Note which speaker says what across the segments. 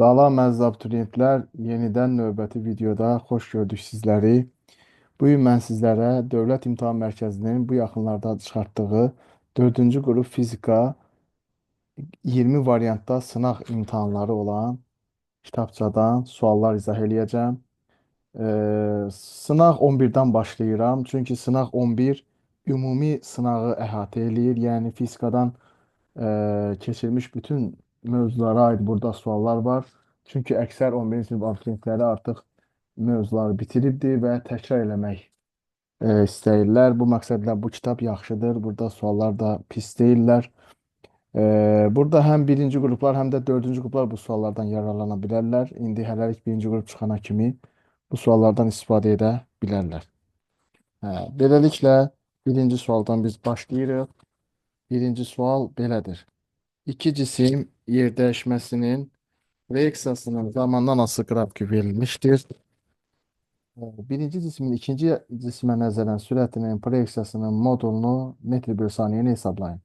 Speaker 1: Salam əziz abituriyentlər, yenidən növbəti videoda xoş gördük sizləri. Bu gün mən sizlərə Dövlət İmtahan Mərkəzinin bu yaxınlarda çıxartdığı 4-cü qrup fizika 20 variantda sınaq imtahanları olan kitabçadan suallar izah eləyəcəm. Sınaq 11-dən başlayıram. Çünki sınaq 11 ümumi sınağı əhatə eləyir. Yəni fizikadan keçirilmiş bütün mövzulara aid burada suallar var. Çünki əksər 11-ci sinif abituriyentləri artıq mövzuları bitiribdir və təkrar eləmək istəyirlər. Bu məqsədlə bu kitab yaxşıdır. Burada suallar da pis deyillər. Burada həm birinci qruplar, həm də dördüncü qruplar bu suallardan yararlana bilərlər. İndi hələlik birinci qrup çıxana kimi bu suallardan istifadə edə bilərlər. Beləliklə, birinci sualdan biz başlayırıq. Birinci sual belədir. İki cisim yer dəyişməsinin reaksiyasının zamandan asılı qrafiki verilmişdir. Birinci cismin ikinci cismə nəzərən sürətinin proyeksiyasının modulunu metr bölü saniyəni hesablayın.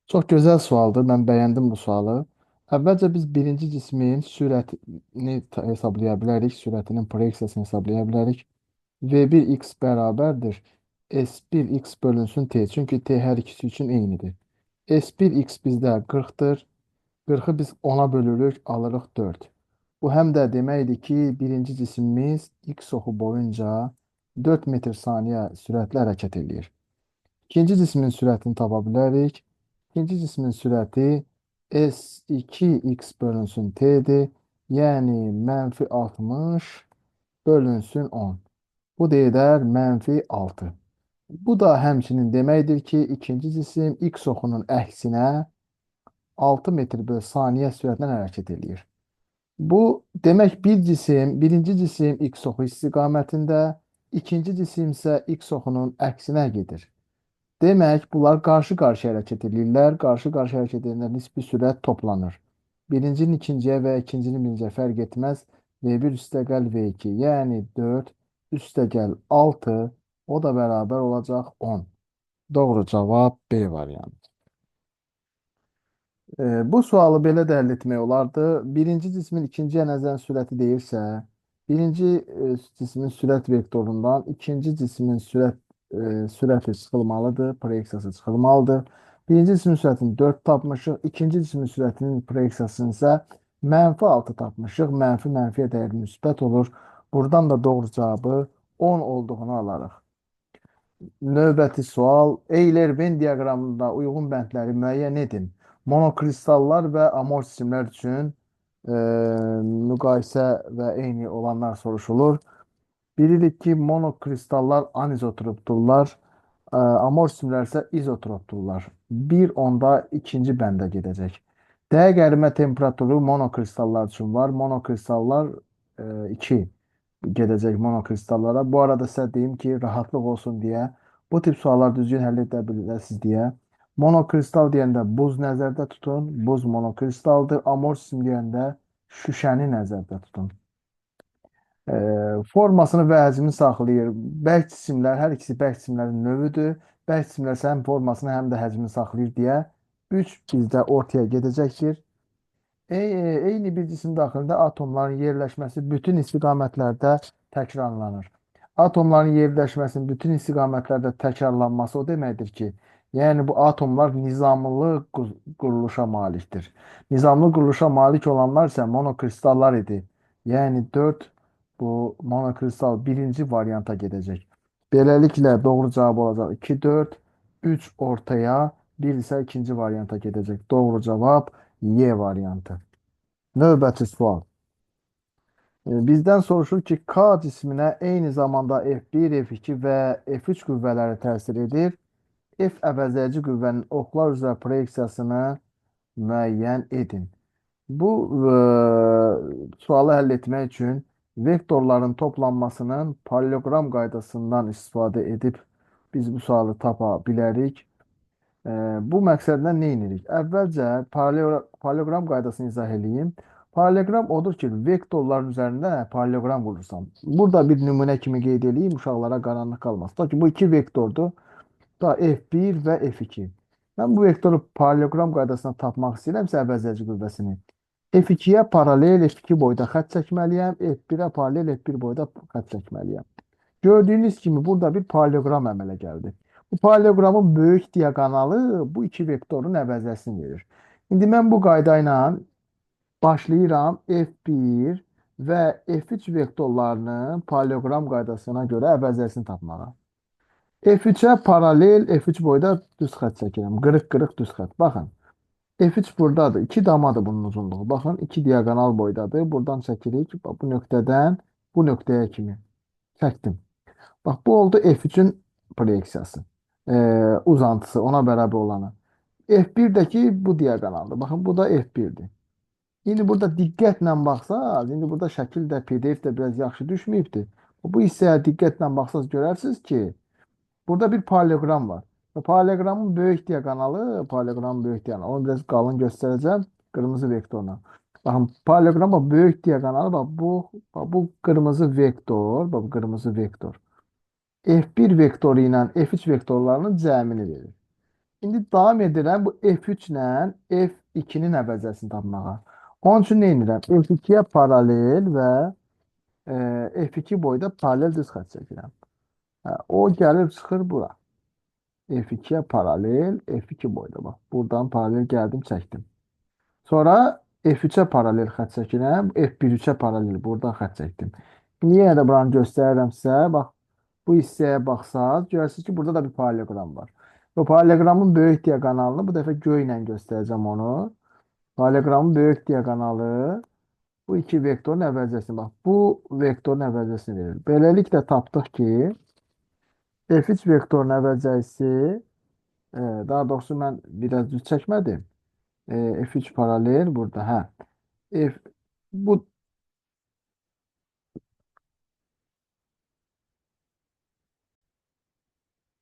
Speaker 1: Çox gözəl sualdır. Mən bəyəndim bu sualı. Əvvəlcə biz birinci cismin sürətini hesablaya bilərik. Sürətinin proyeksiyasını hesablaya bilərik. V1x bərabərdir. S1x bölünsün t. Çünki t hər ikisi üçün eynidir. S1x bizdə 40-dır. 40-ı biz 10-a bölürük, alırıq 4. Bu həm də deməkdir ki, birinci cisimimiz x oxu boyunca 4 metr saniyə sürətlə hərəkət eləyir. İkinci cismin sürətini tapa bilərik. İkinci cismin sürəti S2x bölünsün t'dir. Yəni, mənfi 60 bölünsün 10. Bu deyilər mənfi 6. Bu da həmçinin deməkdir ki, ikinci cisim x oxunun əksinə 6 metr bölü saniyə sürətlə hərəkət eləyir. Bu demək birinci cisim x oxu istiqamətində, ikinci cisim isə x oxunun əksinə gedir. Demək, bunlar qarşı-qarşıya hərəkət edirlər. Qarşı-qarşıya hərəkət edəndə nisbi sürət toplanır. Birincinin ikinciyə və ikincinin birinciyə fərq etməz. V1 üstəgəl V2, yəni 4 üstəgəl 6, o da bərabər olacaq 10. Doğru cavab B variantı. Bu sualı belə də həll etmək olardı. Birinci cismin ikinciyə nəzərən sürəti deyirsə, birinci cismin sürət vektorundan ikinci cismin sürəti çıxılmalıdır, proyeksiyası çıxılmalıdır. Birinci cismin sürətini 4 tapmışıq, ikinci cismin sürətinin proyeksiyasını isə mənfi 6 tapmışıq. Mənfi mənfiyə dəyər müsbət olur. Buradan da doğru cavabı 10 olduğunu alarıq. Növbəti sual. Eyler-Venn diaqramında uyğun bəndləri müəyyən edin. Monokristallar və amor cisimlər üçün müqayisə və eyni olanlar soruşulur. Bilirik ki, monokristallar anizotropdurlar, amor cisimlər isə izotropdurlar. 1 onda ikinci bəndə gedəcək. Dəqiq ərimə temperaturu monokristallar üçün var. Monokristallar 2 gedəcək monokristallara. Bu arada sizə deyim ki, rahatlıq olsun deyə, bu tip suallar düzgün həll edə biləsiniz deyə. Monokristal deyəndə buz nəzərdə tutun. Buz monokristaldır. Amor cisim deyəndə şüşəni nəzərdə tutun. Formasını və həcmini saxlayır. Bərk cisimlər, hər ikisi bərk cisimlərin növüdür. Bərk cisimlər isə həm formasını, həm də həcmini saxlayır deyə 3 bizdə ortaya gedəcəkdir. Eyni bir cisim daxilində atomların yerləşməsi bütün istiqamətlərdə təkrarlanır. Atomların yerləşməsinin bütün istiqamətlərdə təkrarlanması o deməkdir ki, yəni bu atomlar nizamlı quruluşa malikdir. Nizamlı quruluşa malik olanlar isə monokristallar idi. Yəni 4 bu monokristal birinci varianta gedəcək. Beləliklə doğru cavab olacaq 2, 4, 3 ortaya, 1 isə ikinci varianta gedəcək. Doğru cavab Y variantı. Növbəti sual. Bizdən soruşur ki, K cisminə eyni zamanda F1, F2 və F3 qüvvələri təsir edir. F əvəzləyici qüvvənin oxlar üzrə proyeksiyasını müəyyən edin. Bu sualı həll etmək üçün vektorların toplanmasının parallelogram qaydasından istifadə edib biz bu sualı tapa bilərik. Bu məqsədlə nə edirik? Əvvəlcə parallelogram qaydasını izah edeyim. Parallelogram odur ki, vektorların üzərində parallelogram qurursan. Burada bir nümunə kimi qeyd edeyim, uşaqlara qaranlıq qalmasın. Ta ki, bu iki vektordur. Da F1 və F2. Mən bu vektoru parallelogram qaydasına tapmaq istəyirəmsə əvəzləyici qüvvəsini. F2-yə paralel F2 boyda xətt çəkməliyəm. F1-ə paralel F1 boyda xətt çəkməliyəm. Gördüyünüz kimi burada bir paraleloqram əmələ gəldi. Bu paraleloqramın böyük diaqonalı bu iki vektorun əvəzəsini verir. İndi mən bu qayda ilə başlayıram F1 və F3 vektorlarının paraleloqram qaydasına görə əvəzəsini tapmağa. F3'e paralel F3 boyda düz xətt çəkirəm. Qırıq-qırıq düz xətt. Baxın. F3 buradadır. 2 damadır bunun uzunluğu. Baxın 2 diagonal boydadır. Buradan çəkirik. Bax, bu nöqtədən bu nöqtəyə kimi çəkdim. Bax bu oldu F3'ün proyeksiyası. Uzantısı ona bərabər olanı. F1'dəki bu diagonaldır. Baxın bu da F1'dir. İndi burada diqqətlə baxsaq, indi burada şəkil də PDF də biraz yaxşı düşməyibdir. Bu hissəyə diqqətlə baxsaq görərsiniz ki, burada bir paralelogram var. Ve paralelogramın böyük diagonalı, paralelogramın böyük diagonalı. Onu biraz qalın göstərəcəm. Qırmızı vektorla. Baxın, paralelogramın böyük diagonalı, bu qırmızı vektor, bu qırmızı vektor. F1 vektoru ilə F3 vektorlarının cəmini verir. İndi davam edirəm bu F3 ilə F2-nin əvəzəsini tapmağa. Onun üçün nə edirəm? F2-yə paralel və F2 boyda paralel düz xətt çəkirəm. O gəlib çıxır bura. F2'ye paralel, F2 boyda bak. Buradan paralel geldim çektim. Sonra F3'e paralel xətt çəkirəm. F1-3'e paralel buradan xətt çəkdim. Niyə də buranı göstərirəm sizə? Bax, bu hissəyə baxsaq, görürsünüz ki, burada da bir paralelogram var. Bu paralelogramın böyük diagonalını bu dəfə göy ilə göstərəcəm onu. Paralelogramın böyük diagonalı bu iki vektorun əvəzəsini. Bax, bu vektorun əvəzəsini verir. Beləliklə tapdıq ki, F3 vektorun əvəzəsi daha doğrusu mən biraz düz çəkmədim. F3 paralel burada. Hə. F bu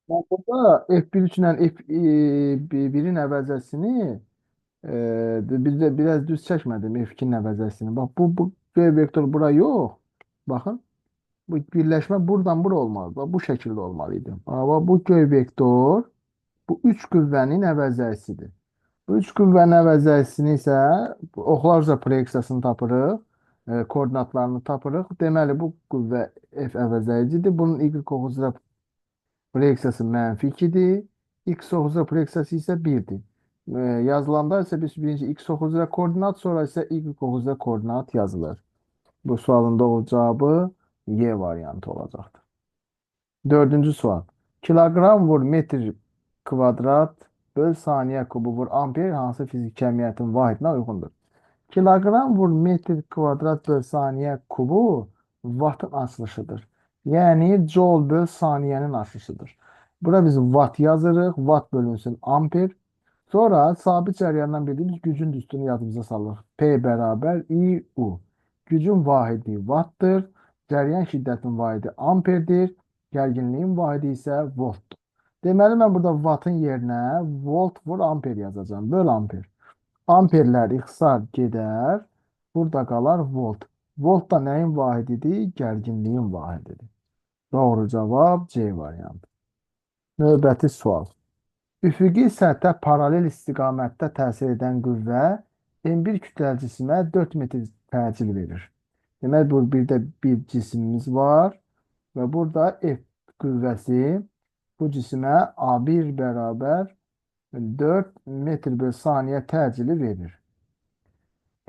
Speaker 1: ben burada F1 ilə F1'in əvəzəsini biraz düz çəkmədim F2'nin əvəzəsini. Bax bu V vektor bura yox. Baxın. Bu birləşmə buradan bura olmalı. Bax bu şəkildə olmalıydı. Amma bu göy vektor bu üç qüvvənin əvəzəsidir. Bu üç qüvvənin əvəzəsini isə oxlar üzrə proyeksiyasını tapırıq, koordinatlarını tapırıq. Deməli bu qüvvə F əvəzəyicidir. Bunun y ox üzrə proyeksiyası mənfi 2-dir. X ox üzrə proyeksiyası isə 1-dir. Yazılanda isə biz birinci x ox üzrə koordinat, sonra isə y ox üzrə koordinat yazılır. Bu sualın doğru cavabı Y variantı olacaqdır. Dördüncü sual. Kilogram vur metr kvadrat böl saniye kubu vur amper hansı fizik cəmiyyətin vahidinə uyğundur? Kilogram vur metr kvadrat böl saniye kubu wattın açılışıdır. Yani joule böl saniyenin açılışıdır. Burada biz watt yazırıq. Watt bölünsün amper. Sonra sabit cəryandan bildiğimiz gücün üstünü yadımıza salırıq. P beraber IU. Gücün vahidi wattdır. Cəryan şiddətin vahidi amperdir. Gərginliyin vahidi isə voltdur. Deməli mən burada wattın yerinə volt vur amper yazacağım. Böl amper. Amperlər ixtisar gedər. Burada qalar volt. Volt da nəyin vahididir? Gərginliyin vahididir. Doğru cavab C variantı. Növbəti sual. Üfüqi səthə paralel istiqamətdə təsir edən qüvvə M1 kütləli cisimə 4 metr təcil verir. Demək, burada bir cisimimiz var və burada F qüvvəsi bu cisimə A1 bərabər 4 metr bölü saniyə təcili verir.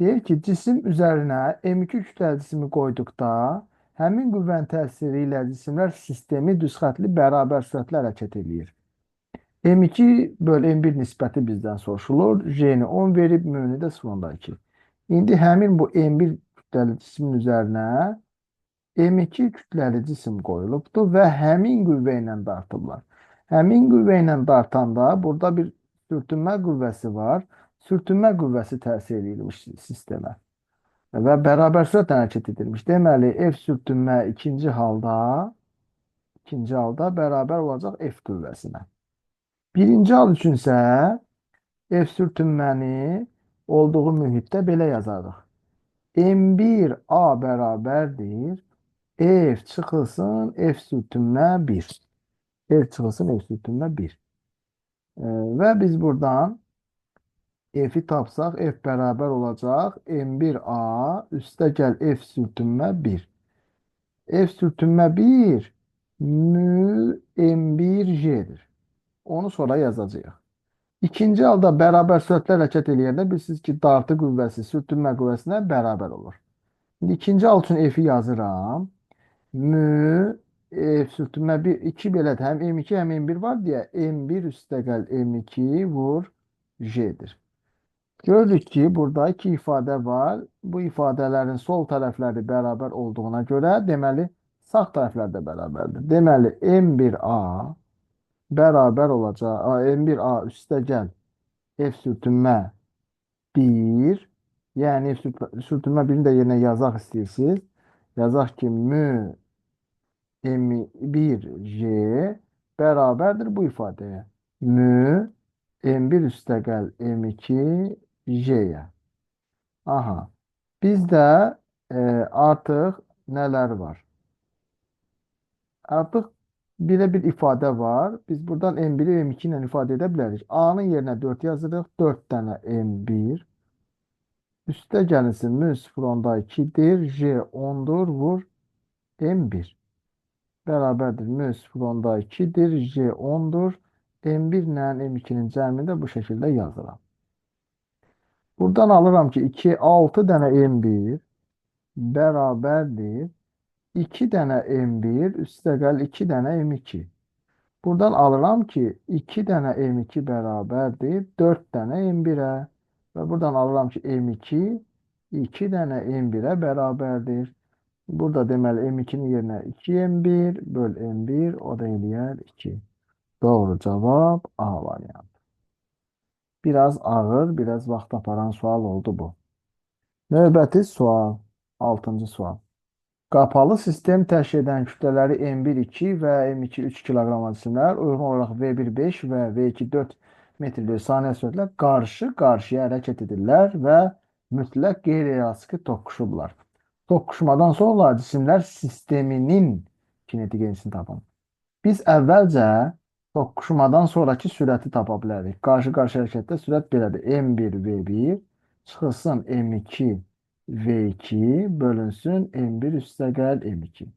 Speaker 1: Deyir ki, cisim üzərinə M2 kütləli cisimi qoyduqda həmin qüvvənin təsiri ilə cisimlər sistemi düzxətli bərabər sürətlə hərəkət edir. M2 bölü M1 nisbəti bizdən soruşulur. J-ni 10 verib, mü-ni də 0.2. İndi həmin bu M1 kütləli cismin üzərinə M2 kütləli cisim qoyulubdur və həmin qüvvə ilə dartıblar. Həmin qüvvə ilə dartanda burada bir sürtünmə qüvvəsi var. Sürtünmə qüvvəsi təsir edilmiş sistemə və bərabər sürətlə hərəkət edilmiş. Deməli, F sürtünmə ikinci halda bərabər olacaq F qüvvəsinə. Birinci hal üçünsə F sürtünməni olduğu mühitdə belə yazarıq. M1A bərabərdir. F çıxılsın F sürtünmə 1. F çıxılsın F sürtünmə 1. Və biz buradan F'i tapsaq F bərabər olacaq M1A üstəgəl F sürtünmə 1. F sürtünmə 1 mü M1J'dir. Onu sonra yazacağıq. İkinci halda bərabər sürətlə hərəkət eləyəndə bilirsiniz ki, dartı qüvvəsi sürtünmə qüvvəsinə bərabər olur. İndi ikinci hal üçün F'i yazıram. Mü F sürtünmə 1, 2 belədir. Həm M2 həm M1 var deyə M1 üstəgəl M2 vur J'dir. Gördük ki, burada iki ifadə var. Bu ifadələrin sol tərəfləri bərabər olduğuna görə, deməli, sağ tərəflər də bərabərdir. Deməli, M1A bərabər olacaq. M1A üstəgəl F sürtünmə 1. Yəni, sürtünmə 1-ni də yerinə yazaq istəyirsiniz. Yazaq ki, mü M1J bərabərdir bu ifadəyə. Mü M1 üstəgəl M2 J'yə. Aha. Bizdə artıq nələr var? Artıq belə bir ifadə var. Biz buradan M1-i M2 ilə ifadə edə bilərik. A-nın yerinə 4 yazırıq. 4 dənə M1. Üstə gəlinsin mü 0,2-dir. J 10-dur. Vur M1. Bərabərdir. Mü 0,2-dir. J 10-dur. M1 ilə M2-nin cəmini də bu şəkildə yazıram. Buradan alıram ki 2, 6 dənə M1 bərabərdir. 2 dənə M1 üstəgəl 2 dənə M2. Buradan alıram ki 2 dənə M2 bərabərdir 4 dənə M1-ə. Və buradan alıram ki M2 2 dənə M1-ə bərabərdir. Burada deməli M2-nin yerinə 2 M1 böl M1 o da eləyər 2. Doğru cavab A variantı. Biraz ağır, biraz vaxt aparan sual oldu bu. Növbəti sual. 6-cı sual. Qapalı sistem təşkil edən kütlələri M1 2 və M2 3 kiloqram cisimlər uyğun olaraq V1 5 və V2 4 metr bölü saniyə sürətlə qarşı-qarşıya hərəkət edirlər və mütləq qeyri-elastiki toqquşublar. Toqquşmadan sonra cisimlər sisteminin kinetik enerjisini tapın. Biz əvvəlcə toqquşmadan sonraki sürəti tapa bilərik. Qarşı-qarşı hərəkətdə sürət belədir. M1 V1 çıxılsın M2 V2 bölünsün M1 üstəgəl M2.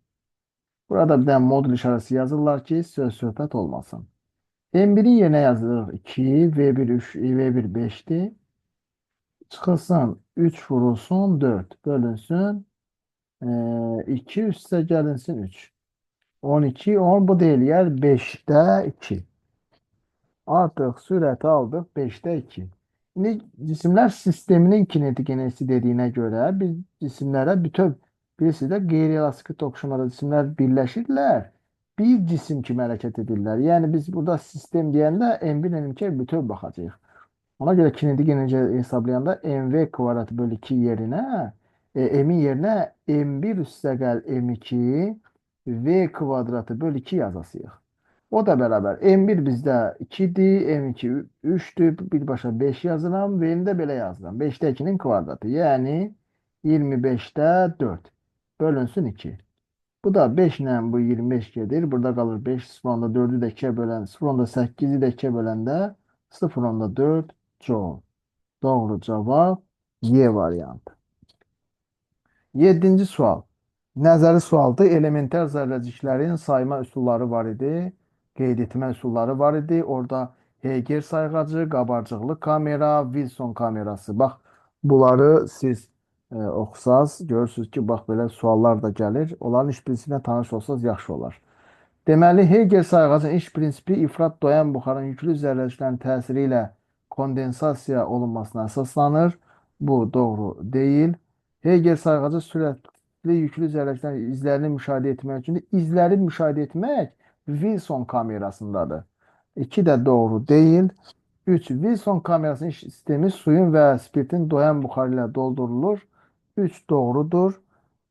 Speaker 1: Burada bir dənə modul işarəsi yazırlar ki, söz-söhbət olmasın. M1-in yerinə yazılır 2, V1 3, V1 5-dir. Çıxılsın 3 vurulsun 4 bölünsün 2 üstəgəlinsin 3. 12, 10 bu da eləyər 5-də 2. Artıq sürəti aldıq 5-də 2. İndi cisimlər sisteminin kinetik enerjisi dediyinə görə biz cisimlərə bütöv bilirsiniz də qeyri-elastiki toqquşmada cisimlər birləşirlər. Bir cisim kimi hərəkət edirlər. Yəni biz burada sistem deyəndə M1 M2 bütöv baxacağıq. Ona görə kinetik enerji hesablayanda mv kvadrat bölü 2 yerinə m'in yerinə M1 üstəgəl M2 V kvadratı bölü 2 yazasıyıq. O da bərabər. M1 bizdə 2-dir, M2 3-dür, birbaşa 5 yazıram, V-ni də belə yazıram. 5-də 2-nin kvadratı, yəni 25-də 4 bölünsün 2. Bu da 5 ilə bu 25 gedir. Burada qalır 5, 0,4-ü də 2-yə bölən, 0,8-i də 2-yə böləndə 0,4 joule. Doğru cavab Y variantı. 7-ci sual. Nəzəri sualdır. Elementar zərrəciklərin sayma üsulları var idi. Qeyd etmə üsulları var idi. Orada Heger sayğacı, qabarcıqlı kamera, Wilson kamerası. Bax, bunları siz oxusaz, görürsünüz ki, bax, belə suallar da gəlir. Onların iş prinsipinə tanış olsanız yaxşı olar. Deməli, Heger sayğacının iş prinsipi ifrat doyan buxarın yüklü zərrəciklərin təsiri ilə kondensasiya olunmasına əsaslanır. Bu doğru deyil. Heger sayğacı sürətli yüklü zərrəciklərin izlərini müşahidə etmək üçün izləri müşahidə etmək Wilson kamerasındadır. 2 də doğru deyil. 3. Wilson kamerasının iş sistemi suyun və spirtin doyan buxarı ilə doldurulur. 3 doğrudur.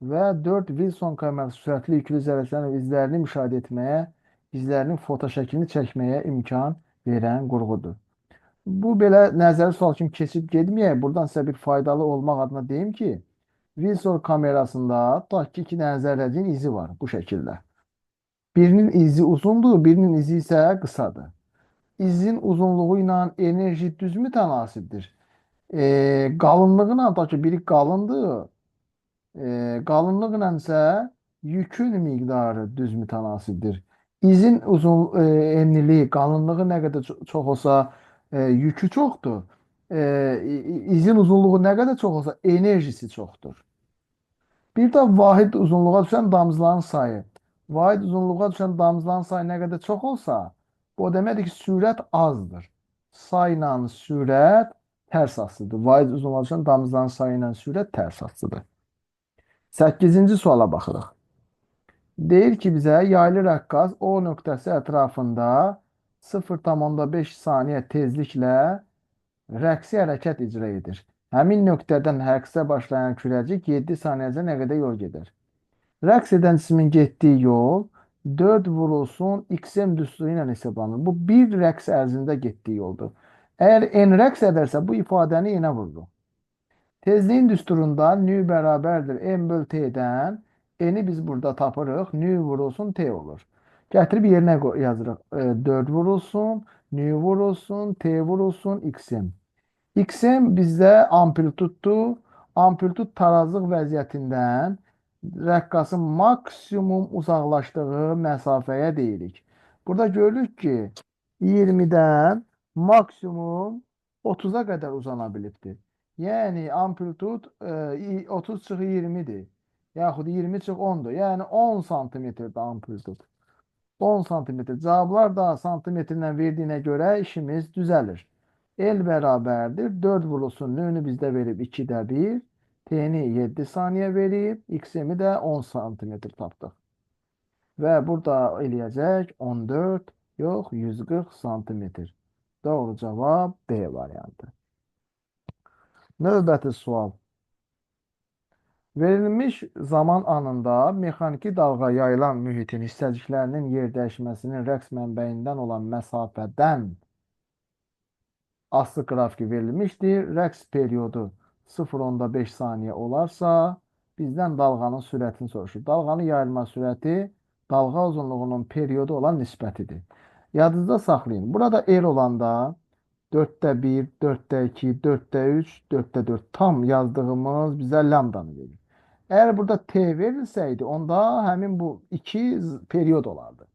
Speaker 1: Və 4. Wilson kamerası sürətli yüklü zərrəciklərin izlərini müşahidə etməyə, izlərinin foto şəklini çəkməyə imkan verən qurğudur. Bu belə nəzəri sual kimi keçib getməyək. Buradan sizə bir faydalı olmaq adına deyim ki, Wilson kamerasında tutaq ki, 2 dənə zərrəciyin izi var bu şəkildə. Birinin izi uzundur, birinin izi isə qısadır. İzin uzunluğu ilə enerji düzmü tənasibdir? Qalınlığına da ki biri qalındır. Qalınlıqla isə yükün miqdarı düz mütənasibdir. İzin enliliyi, qalınlığı nə qədər çox olsa, yükü çoxdur. İzin uzunluğu nə qədər çox olsa, enerjisi çoxdur. Bir də vahid uzunluğa düşən damcıların sayı. Vahid uzunluğa düşən damcıların sayı nə qədər çox olsa, bu o deməkdir ki, sürət azdır. Sayla sürət tərs asılıdır. Vahid uzunluğa düşən damcıların sayı ilə sürət tərs asılıdır. 8-ci suala baxırıq. Deyir ki, bizə yaylı rəqqas O nöqtəsi ətrafında 0,5 saniyə tezliklə rəqsi hərəkət icra edir. Həmin nöqtədən rəqsə başlayan kürəcik 7 saniyəcə nə qədər yol gedir? Rəqs edən cismin getdiyi yol 4 vurulsun xm düsturu ilə hesablanır. Bu bir rəqs ərzində getdiyi yoldur. Əgər n rəqs edərsə, bu ifadəni yenə vururuq. Tezliğin düsturunda nü bərabərdir m böl t'dən. N'i biz burada tapırıq. Nü vurulsun t olur. Gətirib yerinə yazırıq. 4 vurulsun, nü vurulsun, t vurulsun, xm. Xm bizdə amplituddur. Amplitud tarazlıq vəziyyətindən rəqqasın maksimum uzaqlaşdığı məsafəyə deyirik. Burada görürük ki, 20-dən maksimum 30-a qədər uzana bilibdir. Yəni amplitud 30-20-dir. Yaxud 20-10-dur. Yəni 10 santimetrdir amplitud. 10 santimetr. Cavablar da santimetrlə verdiyinə görə işimiz düzəlir. L bərabərdir. 4 vurulsun. Nünü bizdə verib 2-də 1. T'ni 7 saniyə verib. X'mi də 10 santimetr tapdıq. Və burada eləyəcək 14, yox 140 santimetr. Doğru cavab B variantı. Növbəti sual. Verilmiş zaman anında mexaniki dalğa yayılan mühitin hissəciklərinin yer dəyişməsinin rəqs mənbəyindən olan məsafədən aslı qrafiki verilmişdir. Rəqs periodu 0,5 saniyə olarsa, bizdən dalğanın sürətini soruşur. Dalğanın yayılma sürəti dalğa uzunluğunun periodu olan nisbətidir. Yadınızda saxlayın. Burada R olanda 4'də 1, 4'də 2, 4'də 3, 4'də 4 tam yazdığımız bizə lambdanı verir. Eğer burada T verilseydi onda həmin bu 2 periyod olardı.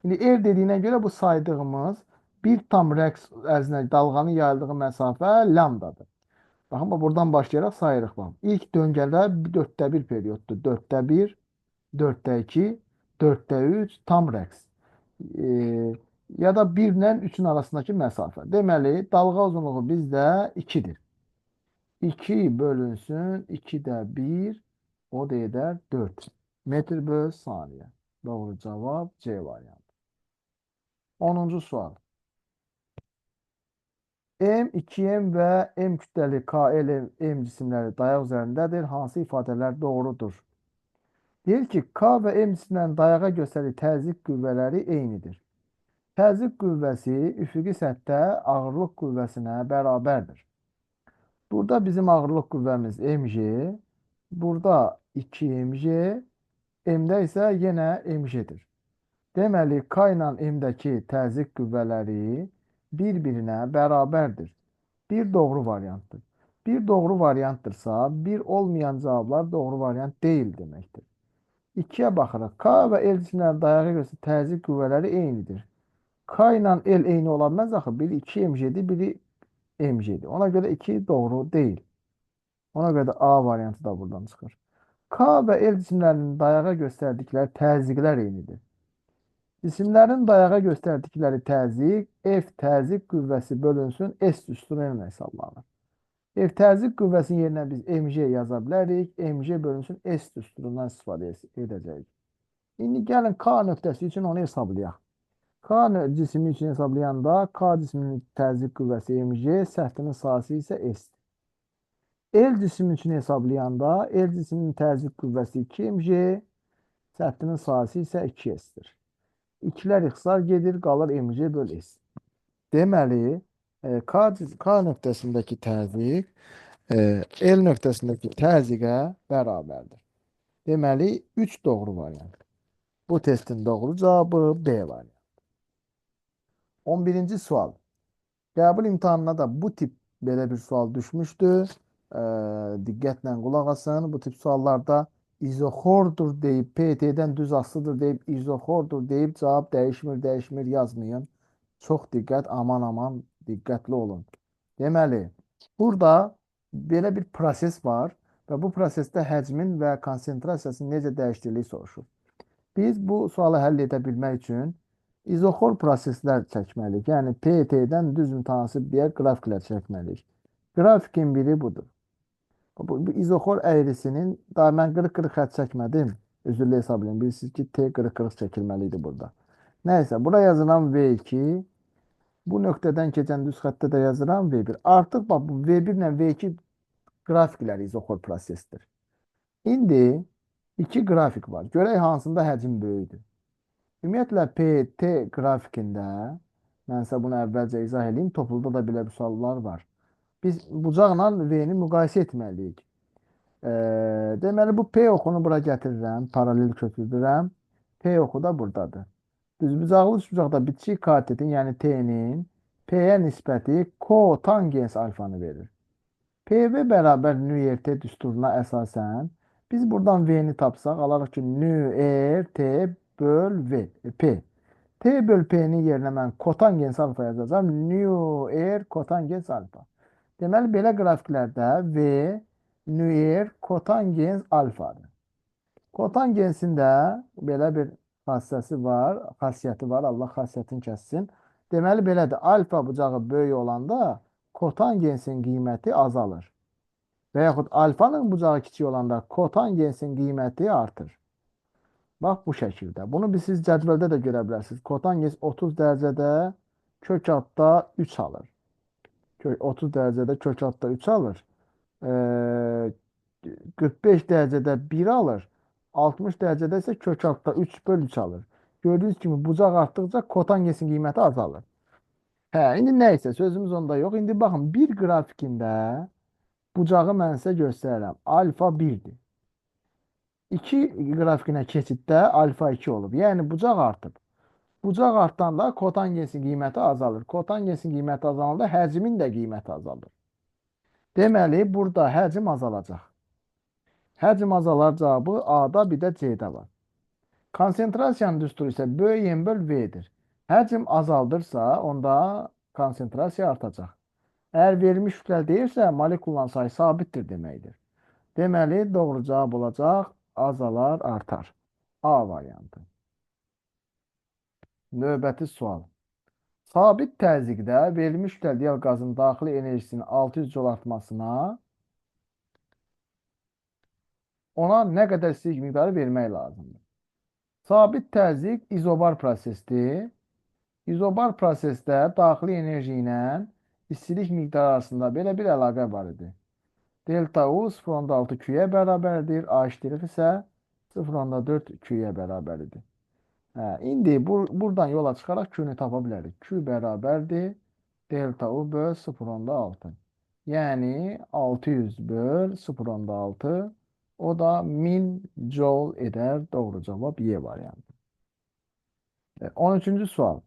Speaker 1: Şimdi R dediğine göre bu saydığımız bir tam rəqs ərzində dalğanın yayıldığı məsafə lambdadır. Baxın, buradan başlayaraq sayırıq. İlk döngədə 4'də 1 periyoddur. 4'də 1, 4'də 2, 4'də 3 tam rəqs. Ya da 1 ilə 3-ün arasındakı məsafə. Deməli, dalğa uzunluğu bizdə 2-dir. 2 bölünsün 2'də 1, o da eder 4 metr bölü saniye. Doğru cevap C variantı. 10. sual. M, 2M və M kütləli KL, M cisimləri dayaq üzərindədir. Hansı ifadələr doğrudur? Deyir ki, K və M cisimlərinin dayağa göstərdiyi təzyiq qüvvələri eynidir. Təzyiq qüvvəsi üfüqi səthdə ağırlıq qüvvəsinə bərabərdir. Burada bizim ağırlıq qüvvəmiz mg, burada 2mg, M-də isə yenə mg-dir. Deməli, K ilə M-dəki təzyiq qüvvələri bir-birinə bərabərdir. Bir doğru variantdır. Bir doğru variantdırsa, bir olmayan cavablar doğru variant deyil deməkdir. 2-yə baxırıq. K və L cisimlərinin dayağa göstərdiyi təzyiq qüvvələri eynidir. K ilə L eyni ola bilməz axı. Biri 2mg-dir, biri mg-dir. Ona görə 2 doğru deyil. Ona görə də A variantı da buradan çıxır. K və L cisimlərinin dayağa göstərdikləri təzyiqlər eynidir. Cisimlərin dayağa göstərdikləri təzyiq F təzyiq qüvvəsi bölünsün S üstü ilə hesablanır. F təzyiq qüvvəsinin yerinə biz mg yaza bilərik. Mg bölünsün S üstündən istifadə edəcəyik. İndi gəlin K nöqtəsi üçün onu hesablayaq. K cismi üçün hesablayanda K cisminin təzyiq qüvvəsi mg, səthinin sahəsi isə S. L cismi üçün hesablayanda L cisminin təzyiq qüvvəsi 2mg, səthinin sahəsi isə 2S-dir. 2'lər ixtisar gedir, qalır mg böl S. Deməli, K nöqtəsindəki təzyiq L nöqtəsindəki təzyiqə bərabərdir. Deməli, 3 doğru variant. Bu testin doğru cavabı B variant. 11. sual. Qəbul imtahanına da bu tip belə bir sual düşmüşdü. Diqqətlə qulaq asın. Bu tip suallarda izoxordur deyib, PT-dən düz asılıdır deyib, izoxordur deyib cavab dəyişmir, dəyişmir yazmayın. Çox diqqət, aman aman diqqətli olun. Deməli, burada belə bir proses var və bu prosesdə həcmin və konsentrasiyasının necə dəyişdirdiyi soruşur. Biz bu sualı həll edə bilmək üçün izoxor proseslər çəkməliyik. Yəni PT-dən düz mütənasib deyək qrafiklər çəkməliyik. Qrafikin biri budur. Bu izoxor əyrisinin daha mən qırıq-qırıq xətt çəkmədim. Üzrlü hesablayın. Bilirsiniz ki, T qırıq-qırıq çəkilməli idi burada. Nəysə, bura yazılan V2, bu nöqtədən keçən düz xəttdə də yazılan V1. Artıq bax, bu V1 ilə V2 qrafiklər izoxor prosesdir. İndi iki qrafik var. Görək hansında həcm böyükdür. Ümumiyyətlə, PT qrafikində, mən sizə bunu əvvəlcə izah edeyim, Topulda da belə bir suallar var. Biz bucaqla V-ni müqayisə etməliyik. Deməli, bu P oxunu bura gətirirəm, paralel köçürürəm. P oxu da buradadır. Düzbucaqlı üçbucaqda bitişik katetin, yəni T-nin P-yə nisbəti kotangens alfanı verir. PV bərabər nÜRT düsturuna əsasən biz buradan V-ni tapsaq, alarıq ki, nÜRT böl V, P. T böl P-nin yerinə mən kotangens alfa yazacağam. nÜR kotangens alfa. Deməli, belə qrafiklərdə V nÜR kotangens alfadır. Kotangensin də belə bir xassiyyəti var. Allah xassiyyətini kəssin. Deməli, belədir. Alfa bucağı böyük olanda kotangensin qiyməti azalır. Və yaxud alfanın bucağı kiçik olanda kotangensin qiyməti artır. Bax, bu şəkildə. Bunu siz cədvəldə də görə bilərsiniz. Kotangens 30 dərəcədə kök altda 3 alır. 30 dərəcədə kök altda 3 alır. 45 dərəcədə 1 alır. 60 dərəcədə isə kök altda 3 böl 3 alır. Gördüyünüz kimi bucaq artdıqca kotangensin qiyməti azalır. İndi nə isə sözümüz onda yox. İndi baxın, bir qrafikində bucağı mən sizə göstərirəm. Alfa 1-dir. 2 qrafikinə keçiddə alfa 2 olub. Yəni bucaq artıb. Bucaq artanda kotangensin qiyməti azalır. Kotangensin qiyməti azalanda həcmin də qiyməti azalır. Deməli, burada həcm azalacaq. Həcm azalar cavabı A-da, bir də C-də var. Konsentrasiyanın düsturu isə böyük böl V-dir. Həcm azaldırsa, onda konsentrasiya artacaq. Əgər verilmiş kütlə deyirsə, molekulların sayı sabitdir deməkdir. Deməli, doğru cavab olacaq, azalar artar. A variantı. Növbəti sual. Sabit təzyiqdə verilmiş kütləli qazın daxili enerjisinin 600 jol artmasına ona nə qədər istilik miqdarı vermək lazımdır. Sabit təzyiq izobar prosesdir. İzobar prosesdə daxili enerji ilə istilik miqdarı arasında belə bir əlaqə var idi. Delta U 0,6 Q-yə bərabərdir. H-dirik isə 0,4 Q-yə bərabərdir. İndi buradan yola çıxaraq Q-ni tapa bilərik. Q bərabərdir. Delta U böl 0,6. Yəni 600 böl 0,6. O da 1000 joule edər. Doğru cavab Y variantı. 13-cü sual.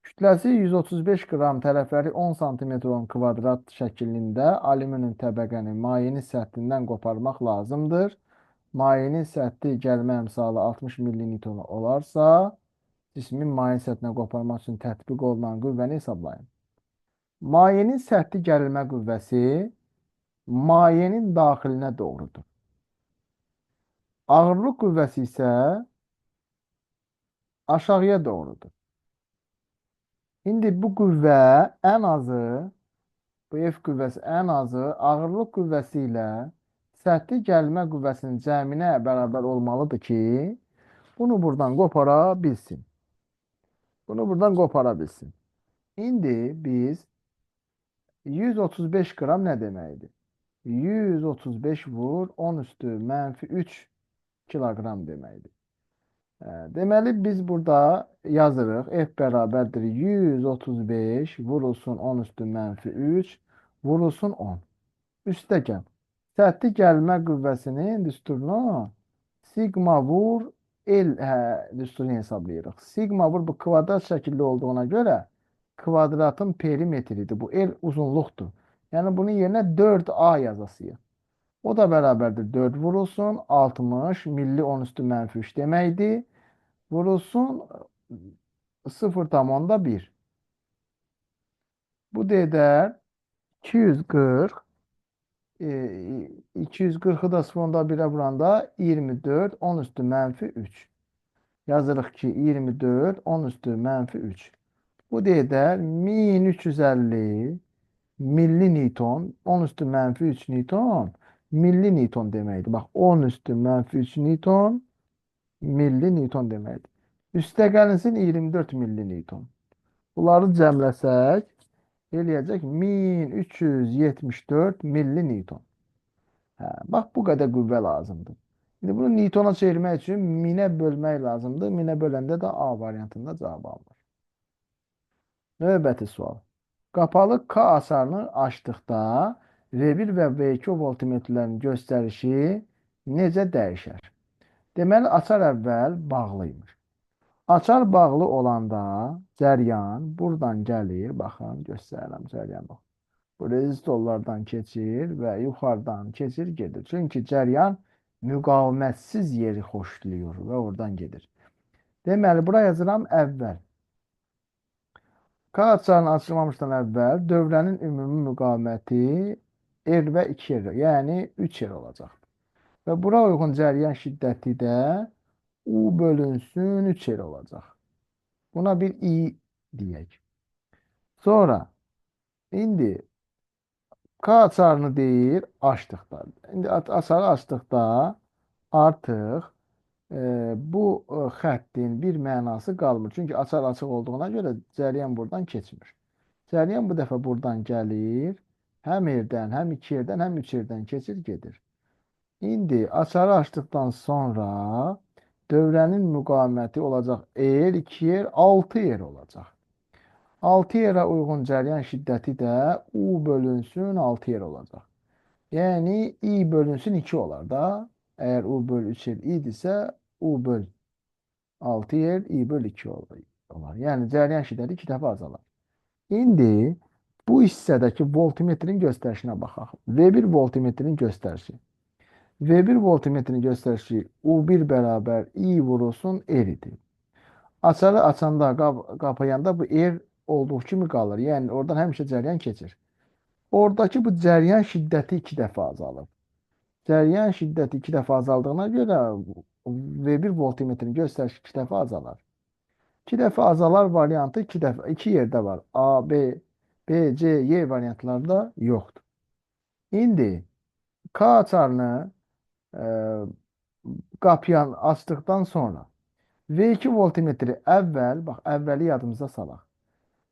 Speaker 1: Kütləsi 135 qram, tərəfləri 10 sm kvadrat şəklində alüminium təbəqəni mayenin səthindən qoparmaq lazımdır. Mayenin səthi gəlmə əmsalı 60 mN olarsa, cismin mayenin səthinə qoparmaq üçün tətbiq olunan qüvvəni hesablayın. Mayenin səthi gərilmə qüvvəsi mayenin daxilinə doğrudur. Ağırlıq qüvvəsi isə aşağıya doğrudur. İndi bu qüvvə ən azı, bu F qüvvəsi ən azı ağırlıq qüvvəsi ilə səthi gəlmə qüvvəsinin cəminə bərabər olmalıdır ki, bunu buradan qopara bilsin. Bunu buradan qopara bilsin. İndi biz 135 qram nə deməkdir? 135 vur 10 üstü mənfi 3 kiloqram deməkdir. Deməli, biz burada yazırıq. F bərabərdir 135 vurulsun 10 üstü mənfi 3 vurulsun 10. Üstəgəl. Səthi gəlmə qüvvəsinin düsturunu sigma vur L düsturunu hesablayırıq. Sigma vur bu kvadrat şəkildə olduğuna görə kvadratın perimetridir. Bu L uzunluqdur. Yani bunun yerine 4A yazasıyıq. O da bərabərdir 4 vurulsun 60 milli 10 üstü mənfi 3 deməkdir. Vurulsun 0,1. Bu da edər 240. 240'ı da sonda 1'e vuranda 24 10 üstü mənfi 3. Yazırıq ki 24 10 üstü mənfi 3. Bu da edər 1350 milli Newton 10 üstü mənfi 3 Newton milli Newton deməkdir. Bax 10 üstü mənfi 3 Newton milli Newton deməkdir. Üstə gəlinsin 24 milli Newton. Bunları cəmləsək eləyəcək 1374 milli Newton. Hə, bax bu qədər qüvvə lazımdır. İndi bunu Newtona çevirmək üçün minə bölmək lazımdır. Minə böləndə də A variantında cavab alınır. Növbəti sual. Qapalı K asarını açdıqda V1 və V2 voltmetrlərin göstərişi necə dəyişər? Deməli, açar əvvəl bağlıymış. Açar bağlı olanda cəryan buradan gəlir. Baxın, göstərirəm cəryanı. Bu rezistorlardan keçir və yuxarıdan keçir, gedir. Çünki cəryan müqavimətsiz yeri xoşlayır və oradan gedir. Deməli, bura yazıram əvvəl. K açarını açılmamışdan əvvəl dövrənin ümumi müqaviməti R və 2R, yəni 3R olacaq. Və bura uyğun cəryan şiddəti də U bölünsün 3R olacaq. Buna bir I deyək. Sonra, indi K açarını deyir açdıqda. İndi açarı açdıqda artıq bu xəttin bir mənası qalmır. Çünki açar açıq olduğuna görə cəryan buradan keçmir. Cəryan bu dəfə buradan gəlir. Həm yerdən, həm 2 yerdən, həm 3 yerdən keçir, gedir. İndi açarı açdıqdan sonra dövrənin müqaviməti olacaq R, 2 yer, 6 yer olacaq. 6 yerə uyğun cəryan şiddəti də U bölünsün 6 yer olacaq. Yəni I bölünsün 2 olar da. Əgər U böl 3 yer idisə U böl 6 yer I böl 2 olar. Yəni cəryan şiddəti 2 dəfə azalar. İndi bu hissədəki voltmetrin göstərişinə baxaq. V1 voltmetrin göstərişi. V1 voltmetrin göstərişi U1 bərabər I vurulsun R idi. Açarı açanda, qapayanda bu R olduğu kimi qalır. Yəni oradan həmişə cəryan keçir. Oradakı bu cəryan şiddəti 2 dəfə azalır. Cəryan şiddəti 2 dəfə azaldığına görə V1 voltmetrin göstərişi 2 dəfə azalar. 2 dəfə azalar variantı 2 dəfə 2 yerdə var. A, B, B, C, Y variantlarda yoxdur. İndi K açarını qapıyan açdıqdan sonra V2 voltmetri əvvəl, bax əvvəli yadımıza salaq.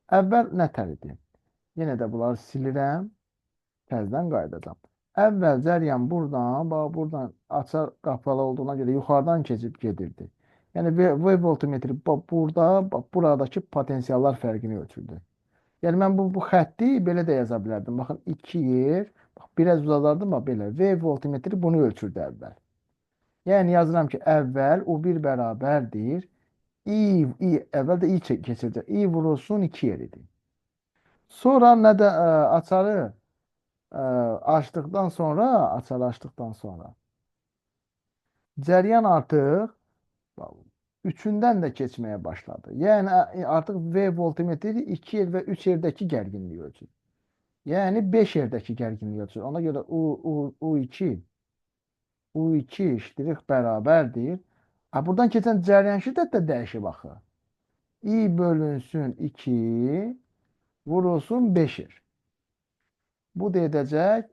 Speaker 1: Əvvəl nətər idi? Yenə də bunları silirəm. Təzədən qayıdacam. Əvvəl cəryan buradan, bax buradan açar qapalı olduğuna görə yuxarıdan keçib gedirdi. Yəni V voltmetri burada, bax buradakı potensiallar fərqini ölçürdü. Yəni mən bu xətti belə də yaza bilərdim. Baxın 2 yer, bax biraz uzadardım bax belə. V voltmetri bunu ölçürdü əvvəl. Yəni yazıram ki, əvvəl U1 bərabərdir. Əvvəl də I keçəcək. I vurulsun 2 yer idi. Sonra nə də açarı açdıqdan sonra cəryan artıq üçündən də keçməyə başladı. Yəni artıq V voltmetri 2 yer və 3 yerdəki gərginliyi ölçür. Yəni 5 yerdəki gərginliyi ölçür. Ona görə U2 iştirik bərabərdir. Buradan keçən cəryan şiddət də dəyişib axı. I bölünsün 2 vurulsun 5 yer. Bu da edəcək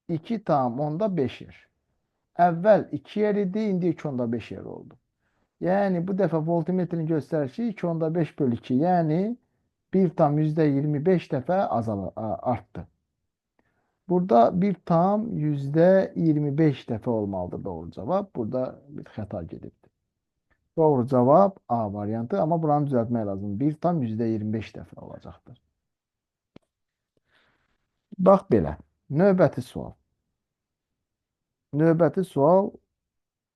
Speaker 1: 2,5 yer. Əvvəl 2 yer idi, indi 2,5 yer oldu. Yəni bu dəfə voltmetrin göstərişi 2,5 bölü 2, yəni 1,25 dəfə artdı. Burada 1,25 dəfə olmalıdır doğru cavab. Burada bir xəta gedibdir. Doğru cavab A variantı, amma buranı düzəltmək lazım. 1,25 dəfə olacaqdır. Bax belə. Növbəti sual. Növbəti sual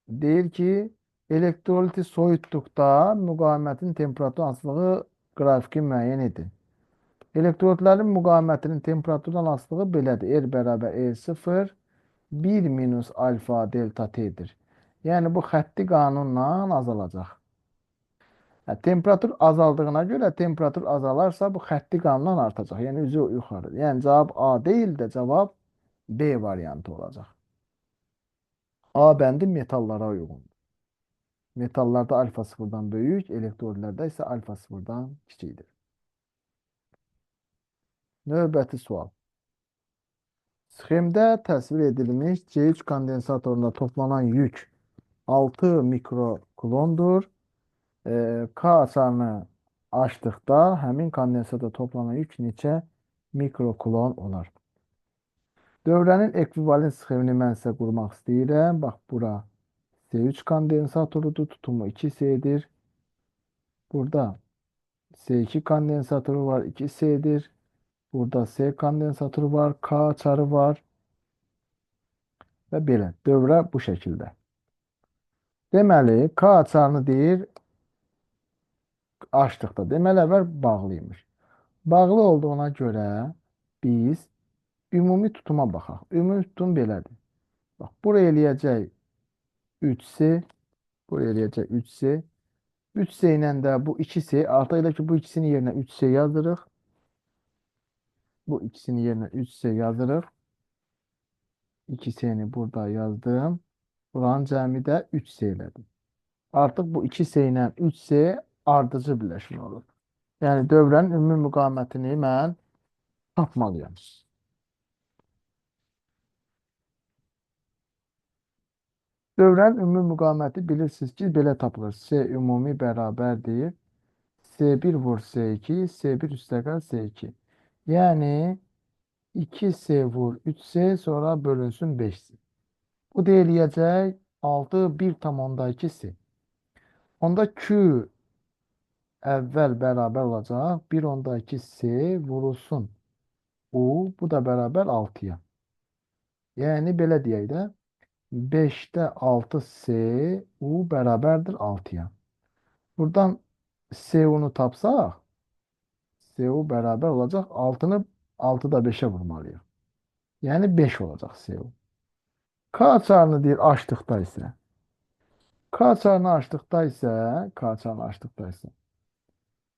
Speaker 1: deyir ki, elektroliti soyutduqda müqavimətin temperatur hansılığı qrafiki müəyyən edin. Elektrodların müqavimətinin temperaturdan asılığı belədir. R bərabər E0 1 minus alfa delta T'dir. Yəni bu xətti qanunla azalacaq. Temperatur azaldığına görə temperatur azalarsa bu xətti qanunla artacaq. Yəni üzü yuxarı. Yəni cavab A deyil də cavab B variantı olacaq. A bəndi metallara uyğundur. Metallarda alfa sıfırdan böyük, elektrodlarda isə alfa sıfırdan kiçikdir. Növbəti sual. Sxemdə təsvir edilmiş C3 kondensatorunda toplanan yük 6 mikrokulondur. K açarını açdıqda həmin kondensatorda toplanan yük neçə mikrokulon olar? Dövrənin ekvivalent sxemini mən sizə qurmaq istəyirəm. Bax, bura C3 kondensatorudur, tutumu 2S'dir. Burada C2 kondensatoru var, 2S'dir. Burada C kondensatoru var, K açarı var və belə. Dövrə bu şəkildə. Deməli, K açarını deyir, açdıqda. Deməli, əvvəl bağlıymış. Bağlı olduğuna görə biz ümumi tutuma baxaq. Ümumi tutum belədir. Bax, buraya eləyəcək 3C, buraya eləyəcək 3C. 3C ilə də bu 2C, artıq elə ki, bu ikisinin yerinə 3C yazırıq. Bu ikisinin yerinə 3C yazırıq. 2C'ni burada yazdım. Buranın cəmi də 3C elədim. Artıq bu 2C ilə 3C ardıcı birləşmə olur. Yəni dövrənin ümumi müqavimətini mən tapmalıyam. Dövrənin ümumi müqaviməti bilirsiniz ki, belə tapılır. C ümumi bərabərdir. C1 vur C2, C1 üstəgəl C2. Yəni 2C vur 3C, sonra bölünsün 5C. Bu deyiləcək 6 1,2C. Onda Q əvvəl bərabər olacaq. 1,2C vurulsun U, bu da bərabər 6-ya. Yəni belə deyək də 5-də 6C U bərabərdir 6-ya. Buradan CU-nu tapsaq CU bərabər olacaq 6-nı 6-da 5-ə vurmalıyıq. Yəni 5 olacaq CU. K açarını deyir açdıqda isə K açarını açdıqda isə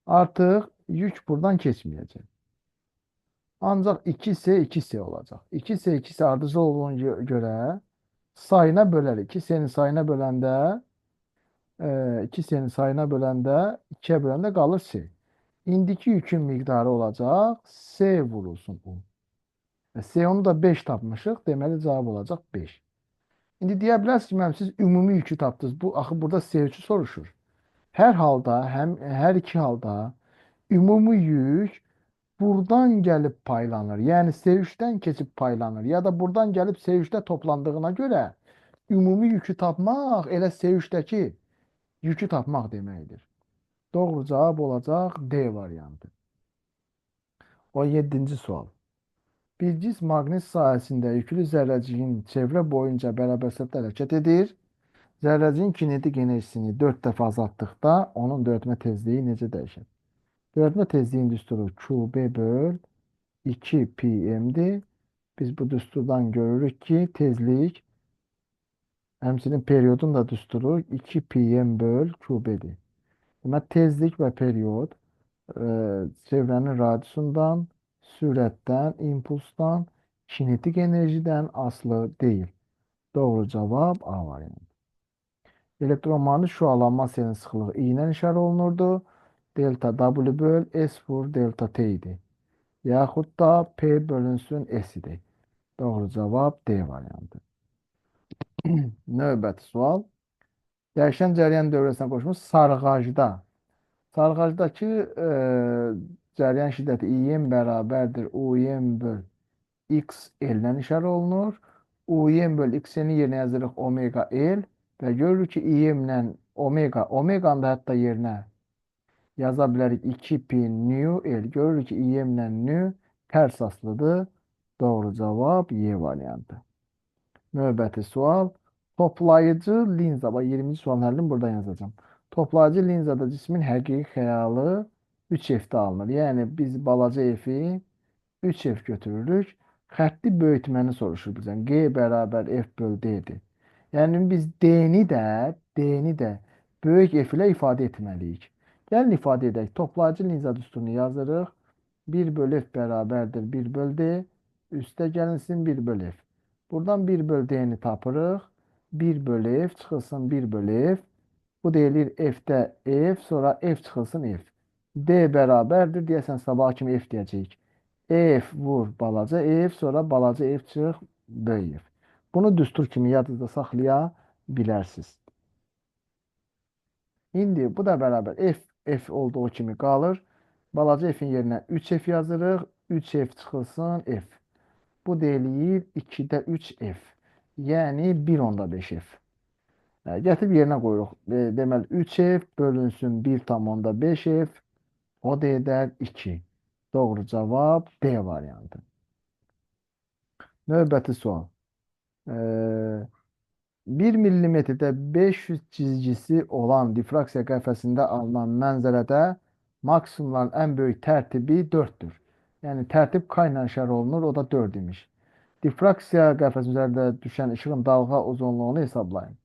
Speaker 1: artıq yük buradan keçməyəcək. Ancaq 2C 2C olacaq. 2C 2C ardıcıl olduğuna görə sayına bölərik. 2C-nin sayına böləndə 2C-nin sayına böləndə 2-yə böləndə qalır C. İndiki yükün miqdarı olacaq C vurulsun U. C-onu da 5 tapmışıq. Deməli cavab olacaq 5. İndi deyə bilərsiniz ki, siz ümumi yükü tapdınız. Bu axı burada C3-ü soruşur. Hər halda, hər iki halda ümumi yük buradan gəlib paylanır. Yəni C3-dən keçib paylanır. Ya da buradan gəlib C3-də toplandığına görə ümumi yükü tapmaq elə C3-dəki yükü tapmaq deməkdir. Doğru cavab olacaq D variantı. 17-ci sual. Bir cism maqnit sahəsində yüklü zərrəciyin çevrə boyunca bərabər sürətlə hərəkət edir. Zərrəciyin kinetik enerjisini 4 dəfə azaltdıqda onun döyətmə tezliyi necə dəyişir? Döyətmə tezliyin düsturu QB böl 2 PM'dir. Biz bu düsturdan görürük ki, tezlik həmçinin periodun da düsturu 2 PM böl QB'dir. Demək, tezlik və period çevrənin radiusundan, sürətdən, impulsdan, kinetik enerjidən asılı deyil. Doğru cavab A variantı. Elektromanyetik şüalanma selinin sıxlığı I ilə işarə olunurdu. Delta W böl S vur delta T idi. Yaxud da P bölünsün S idi. Doğru cavab D variantı. Növbəti sual. Dəyişən cəryan dövrəsinə qoşulmuş sarğacdakı cəryan şiddəti İM bərabərdir UM böl X L-lə işarə olunur. UM böl X-in yerinə yazırıq omega L və görürük ki, İM-lə omeganı da hətta yerinə yaza bilərik 2pi nu L. Görürük ki, İM-lə nu tərs asılıdır. Doğru cavab Y variantı. Növbəti sual. Toplayıcı linza. Bax, 20-ci sualın həllini buradan yazacağım. Toplayıcı linzada cismin həqiqi xəyalı 3F-də alınır. Yəni biz balaca f-i 3F götürürük. Xətti böyütməni soruşur bizdən. G bərabər F böl D-dir. Yəni biz D-ni də böyük F ilə ifadə etməliyik. Gəlin ifadə edək. Toplayıcı linza düsturunu yazırıq. 1 böl F bərabərdir 1 böl D. Üstə gəlinsin 1 böl F. Buradan 1 böl D-ni tapırıq. 1 böl F çıxılsın 1 böl F. Bu deyilir F-də F, sonra F çıxılsın F. D bərabərdir. Deyəsən sabah kimi F deyəcəyik. F vur balaca F, sonra balaca F çıx böyük F. Bunu düstur kimi yadınızda saxlaya bilərsiniz. İndi bu da bərabər F olduğu kimi qalır. Balaca F-in yerinə 3F yazırıq. 3F çıxılsın F. Bu deyilir 2-də 3F. Yəni 1/5F. Gətirib yerinə qoyuruq. Deməli 3F bölünsün 1/5F. O da edər 2. Doğru cavab D variantı. Növbəti sual. 1 millimetrdə 500 cizgisi olan difraksiya qəfəsində alınan mənzərədə maksimumların ən böyük tərtibi 4-dür. Yəni tərtib K ilə işarə olunur, o da 4 imiş. Difraksiya qəfəsi üzərində düşən işığın dalğa uzunluğunu hesablayın.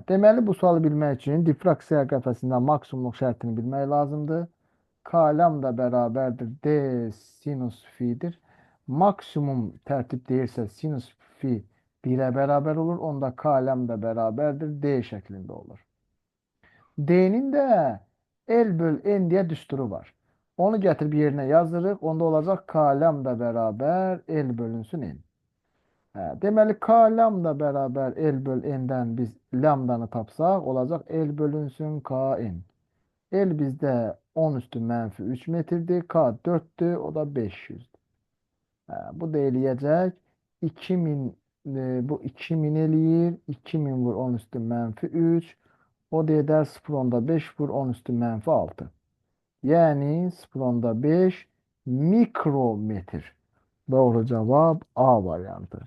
Speaker 1: Deməli, bu sualı bilmək üçün difraksiya qəfəsində maksimumluq şərtini bilmək lazımdır. K lambda bərabərdir D sinus fidir. Maksimum tərtib deyirsə sinus fi 1-ə bərabər olur. Onda K lambda bərabərdir D şəklində olur. D-nin də L böl N deyə düsturu var. Onu gətirib yerinə yazırıq. Onda olacaq K lambda bərabər L bölünsün N. Deməli, K lambda bərabər L böl N-dən biz lambdanı tapsaq, olacaq L bölünsün KN. L bizdə 10 üstü mənfi 3 metrdir. K 4'dür. O da 500'dür. Bu da eləyəcək. 2000 bu 2000 eləyir. 2000 vur 10 üstü mənfi 3. O da edər 0.5 vur 10 üstü mənfi 6. Yəni 0.5 mikrometr. Doğru cavab A variantı.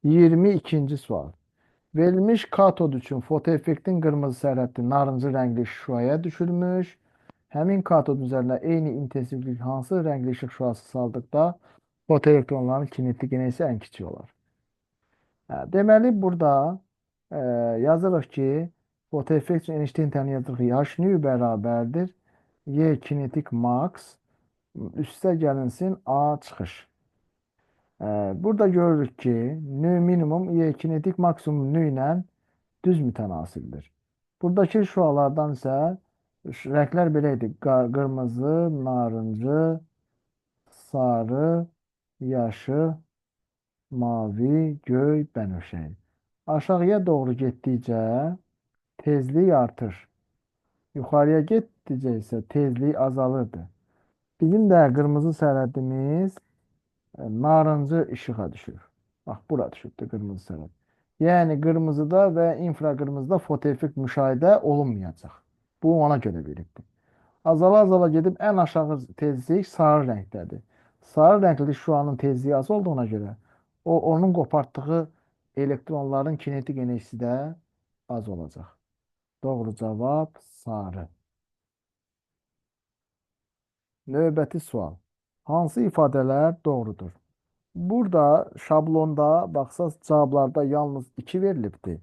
Speaker 1: 22. sual. Verilmiş katod üçün fotoeffektin qırmızı sərhəddi narıncı rəngli şüaya düşülmüş. Həmin katodun üzərində eyni intensivlik hansı rəngli işıq şüası saldıqda fotoelektronların kinetik enerjisi ən kiçik olar. Deməli, burada yazırıq ki, fotoeffekt üçün Einstein tənini yazırıq. H bərabərdir. Y kinetik max. Üstə gəlinsin A çıxış. Burada görürük ki, nü minimum Y kinetik maksimum nü ilə düz mütənasibdir. Buradakı şüalardan isə rənglər belə idi. Qırmızı, narıncı, sarı, yaşı, mavi, göy, bənövşəyi. Aşağıya doğru getdikcə tezlik artır. Yuxarıya getdikcə isə tezlik azalırdı. Bizim də qırmızı sərhədimiz narıncı işığa düşür. Bax, bura düşübdür qırmızı sərhəd. Yəni, qırmızıda və infraqırmızıda fotoeffekt müşahidə olunmayacaq. Bu, ona görə verilibdir. Azala-azala gedib ən aşağı tezlik sarı rəngdədir. Sarı rəngli şüanın tezliyi az olduğuna görə onun qopartdığı elektronların kinetik enerjisi də az olacaq. Doğru cavab sarı. Növbəti sual. Hansı ifadələr doğrudur? Burada şablonda baxsaz cavablarda yalnız 2 verilibdir.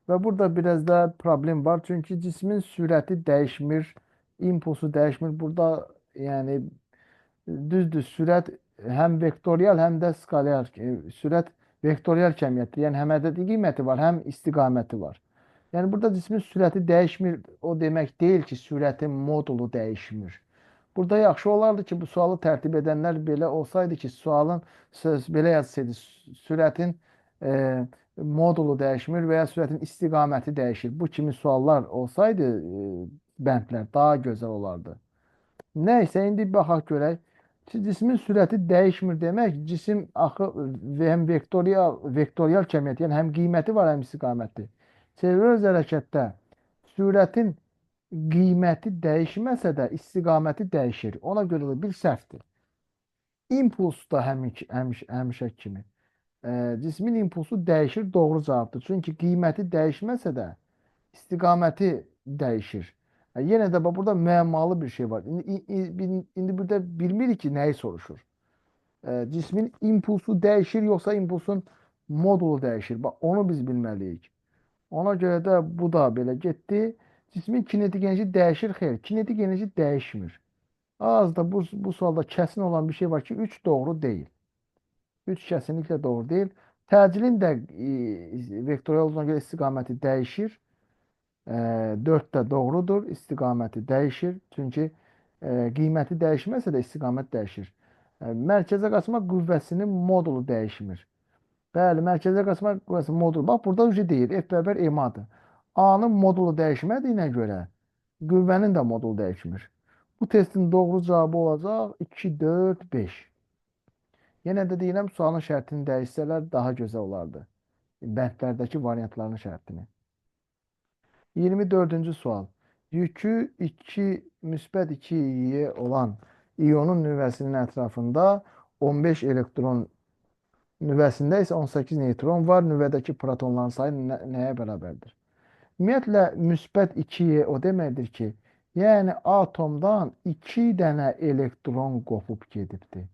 Speaker 1: Və burada biraz da problem var. Çünki cismin sürəti dəyişmir, impulsu dəyişmir. Burada yəni düzdür, sürət həm vektorial, həm də skalar. Sürət vektorial kəmiyyətdir. Yəni həm ədədi qiyməti var, həm istiqaməti var. Yəni burada cismin sürəti dəyişmir. O demək deyil ki, sürətin modulu dəyişmir. Burada yaxşı olardı ki, bu sualı tərtib edənlər belə olsaydı ki, sualın belə yazsaydı, sürətin modulu dəyişmir və ya sürətin istiqaməti dəyişir. Bu kimi suallar olsaydı bəndlər daha gözəl olardı. Nəysə, indi baxaq görək. Cismin sürəti dəyişmir demək, cisim axı həm vektorial kəmiyyət, yəni həm qiyməti var, həm istiqaməti. Çevre öz hərəkətdə sürətin qiyməti dəyişməsə də istiqaməti dəyişir. Ona görə də bir səhvdir. İmpuls da həmişə kimi. Cismin impulsu dəyişir, doğru cavabdır. Çünki qiyməti dəyişməsə də istiqaməti dəyişir. Yenə də burada müəmmalı bir şey var. İndi burada bilmirik ki, nəyi soruşur. Cismin impulsu dəyişir, yoxsa impulsun modulu dəyişir? Bax, onu biz bilməliyik. Ona görə də bu da belə getdi. Cismin kinetik enerji dəyişir, xeyr, kinetik enerji dəyişmir. Az da bu sualda kəsin olan bir şey var ki, 3 doğru deyil. 3 kəsinliklə doğru deyil. Təcilin də vektorial olduğuna görə istiqaməti dəyişir. 4 də doğrudur. İstiqaməti dəyişir. Çünki qiyməti dəyişməsə də istiqamət dəyişir. Mərkəzə qaçma qüvvəsinin modulu dəyişmir. Bəli, mərkəzə qaçma qüvvəsinin modulu. Bax, burada ucu deyir. F bərabər m-adır. A-nın modulu dəyişmədiyinə görə qüvvənin də modulu dəyişmir. Bu testin doğru cavabı olacaq 2, 4, 5. Yenə də deyirəm, sualın şərtini dəyişsələr daha gözəl olardı. Bəndlərdəki variantların şərtini. 24-cü sual. Yükü 2, müsbət 2 olan iyonun nüvəsinin ətrafında 15 elektron, nüvəsində isə 18 neytron var. Nüvədəki protonların sayı nəyə bərabərdir? Ümumiyyətlə, müsbət 2 o deməkdir ki, yəni atomdan 2 dənə elektron qopub gedibdir.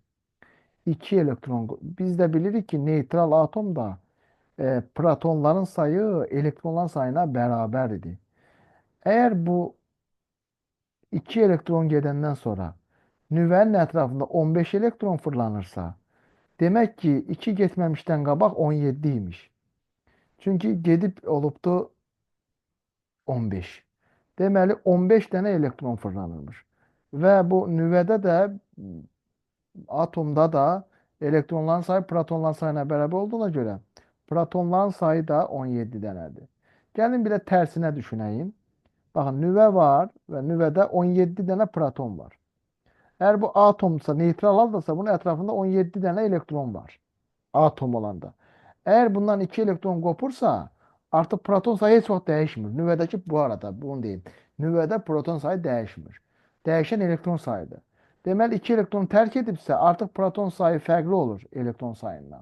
Speaker 1: 2 elektron. Biz də bilirik ki, neytral atomda protonların sayı elektronların sayına bərabərdir. Əgər bu 2 elektron gedəndən sonra nüvənin ətrafında 15 elektron fırlanırsa, demək ki, 2 getməmişdən qabaq 17 imiş. Çünki gedib olubdu 15. Deməli, 15 dənə elektron fırlanırmış. Və bu nüvədə də, atomda da elektronların sayı protonların sayına bərabər olduğuna görə protonların sayı da 17 dənədir. Gəlin bir də tərsinə düşünəyim. Baxın, nüvə var və nüvədə 17 dənə proton var. Əgər bu atomdursa, neytral haldasa, bunun ətrafında 17 dənə elektron var. Atom olanda. Əgər bundan 2 elektron qopursa, artıq proton sayı heç vaxt dəyişmir. Nüvədəki bu arada, bunu deyim. Nüvədə proton sayı dəyişmir. Dəyişən elektron sayıdır. Deməli, 2 elektron tərk edibsə, artıq proton sayı fərqli olur elektron sayından.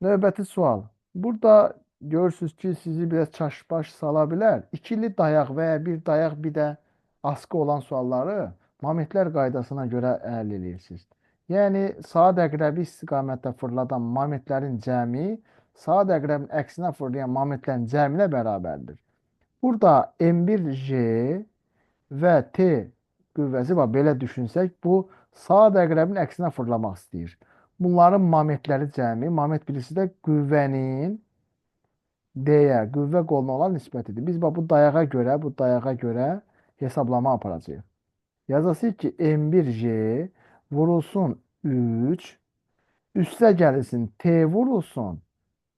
Speaker 1: Növbəti sual. Burada görürsünüz ki, sizi biraz çaşbaş sala bilər. İkili dayaq və ya bir dayaq, bir də askı olan sualları momentlər qaydasına görə həll edirsiniz. Yəni, saat əqrəbi istiqamətdə fırladan momentlərin cəmi saat əqrəbinin əksinə fırlayan momentlərin cəminə bərabərdir. Burada M1J və T qüvvəsi var. Belə düşünsək, bu saat əqrəbinin əksinə fırlamaq istəyir. Bunların momentləri cəmi, moment birisi də qüvvənin D-yə, qüvvə qoluna olan nisbətidir. Biz bu dayağa görə hesablama aparacağıq. Yazacağıq ki, M1J vurulsun 3, üstə gəlsin T vurulsun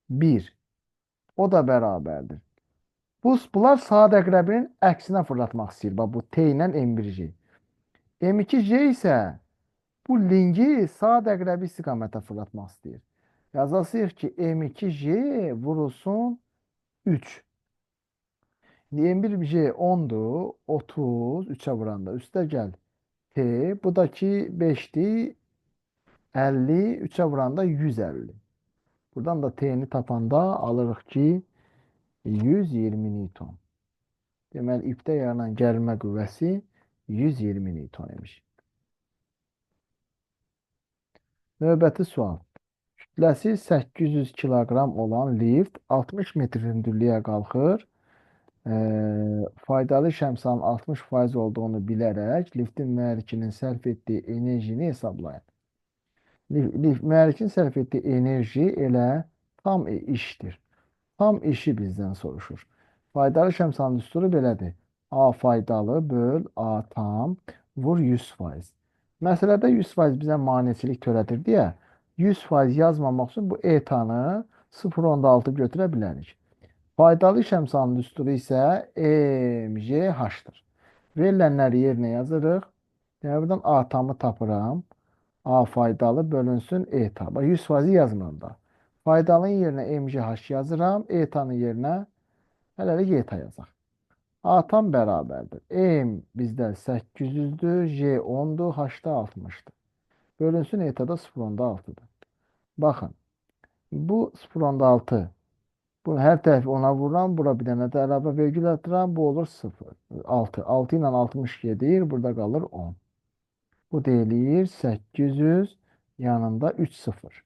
Speaker 1: 1. O da bərabərdir. Bunlar saat əqrəbinin əksinə fırlatmaq istəyir. Bu T ilə M1J. M2J isə bu lingi saat əqrəbi istiqamətə fırlatmaq istəyir. Yazacağıq ki, M2J vurulsun 3. M1J 10'dur. 30. 3'e vuranda. Üste gel. T. Bu da ki 5'ti. 50. 3'e vuranda 150. Buradan da T'ni tapanda alırıq ki 120 Newton. Deməli, ipdə yaranan gəlmə qüvvəsi 120 Newton imiş. Növbəti sual. Kütləsi 800 kiloqram olan lift 60 metr hündürlüyə qalxır. Faydalı şəmsanın 60% olduğunu bilərək liftin mühərrikinin sərf etdiyi enerjini hesablayın. Mühərrikin sərf etdiyi enerji elə tam işdir. Tam işi bizdən soruşur. Faydalı şəmsanın düsturu belədir. A faydalı böl A tam vur 100%. Məsələdə 100% bizə maneçilik törədir deyə 100% yazmamaq üçün bu etanı 0.6 götürə bilərik. Faydalı şəmsanın düsturu isə MJH-dır. Verilənləri yerinə yazırıq. Yəni, buradan A tamı tapıram. A faydalı bölünsün E tam. 100% yazmıram da. Faydalının yerinə MJH yazıram. E tanın yerinə hələlik E ta yazaq. A tam bərabərdir. M bizdə 800-dür, J 10-dur, H da 60-dır. Bölünsün E da 0.6-dır. Baxın, bu 0.6 Bu hər tərəfi ona vururam. Bura bir dənə də əlavə vergül atıram. Bu olur 0. 6. 6 ilə 60 gedir. Burada qalır 10. Bu deyilir 800 yanında 3 0.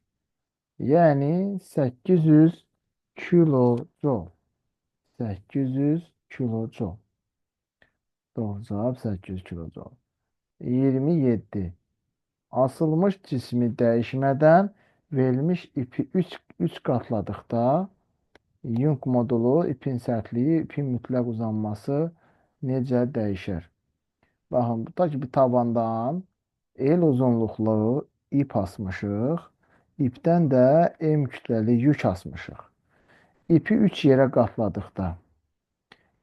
Speaker 1: Yəni 800 kilojoule. 800 kilojoule. Doğru cavab 800 kilojoule. 27. Asılmış cismi dəyişmədən verilmiş ipi 3 qatladıqda Young modulu ipin sərtliyi, ipin mütləq uzanması necə dəyişər? Baxın, tutaq ki, bir tabandan el uzunluqlu ip asmışıq. İpdən də M kütləli yük asmışıq. İpi 3 yerə qatladıqda